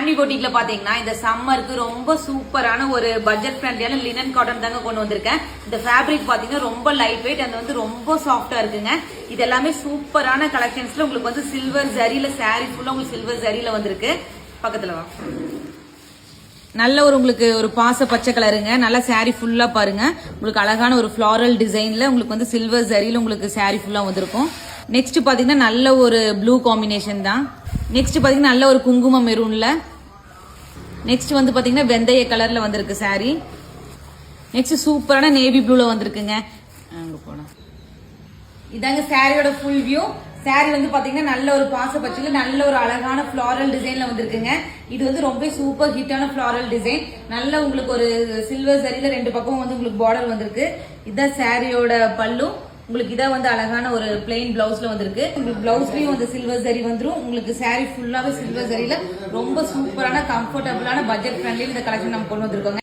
சாண்டி பொட்டிக்ல பாத்தீங்கன்னா இந்த சம்மருக்கு ரொம்ப சூப்பரான ஒரு பட்ஜெட் ஃப்ரெண்ட்லியான லினன் காட்டன் தாங்க கொண்டு வந்திருக்கேன். இந்த ஃபேப்ரிக் பாத்தீங்கன்னா ரொம்ப லைட் வெயிட் அண்ட் வந்து ரொம்ப சாஃப்டா இருக்குங்க. இது எல்லாமே சூப்பரான கலெக்ஷன்ஸ்ல உங்களுக்கு வந்து சில்வர் ஜரியில சாரி ஃபுல்லா உங்களுக்கு சில்வர் ஜரியில வந்திருக்கு. பக்கத்துல வா. நல்ல ஒரு உங்களுக்கு ஒரு பாச பச்சை கலருங்க. நல்ல சாரி ஃபுல்லா பாருங்க. உங்களுக்கு அழகான ஒரு ஃபிளாரல் டிசைன்ல உங்களுக்கு வந்து சில்வர் ஜரியில உங்களுக்கு சாரி ஃபுல்லா வந்திருக்கும். நெக்ஸ்ட் பாத்தீங்கன்னா நல்ல ஒரு ப்ளூ காம்பினேஷன் தான். நெக்ஸ்ட் பாத்தீங்கன்னா நல்ல ஒரு குங்குமம் மெரூன்ல. நெக்ஸ்ட் வந்து பாத்தீங்கன்னா வெந்தய கலர்ல வந்திருக்கு சாரி. நெக்ஸ்ட் சூப்பரான நேவி ப்ளூல வந்திருக்குங்க. அங்க போலாம். இதாங்க சாரியோட ஃபுல் வியூ. சாரி வந்து பாத்தீங்கன்னா நல்ல ஒரு பாச பச்சையில நல்ல ஒரு அழகான ஃபிளாரல் டிசைன்ல வந்திருக்குங்க. இது வந்து ரொம்ப சூப்பர் ஹிட்டான ஃபிளாரல் டிசைன். நல்ல உங்களுக்கு ஒரு சில்வர் சரியில ரெண்டு பக்கம் வந்து உங்களுக்கு பார்டர் வந்திருக்கு. இதுதான் சாரியோட பல்லு. உங்களுக்கு இதான் வந்து அழகான ஒரு பிளெயின் பிளவுஸ்ல வந்திருக்கு. உங்களுக்கு பிளவுஸ்லயும் வந்து சில்வர் ஜரி வந்துரும். உங்களுக்கு சாரி ஃபுல்லாவே சில்வர் ஜரியில ரொம்ப சூப்பரான கம்ஃபர்டபுளான பட்ஜெட் ஃப்ரெண்ட்லி இந்த கலெக்ஷன் நம்ம கொண்டு வந்திருக்கோங்க.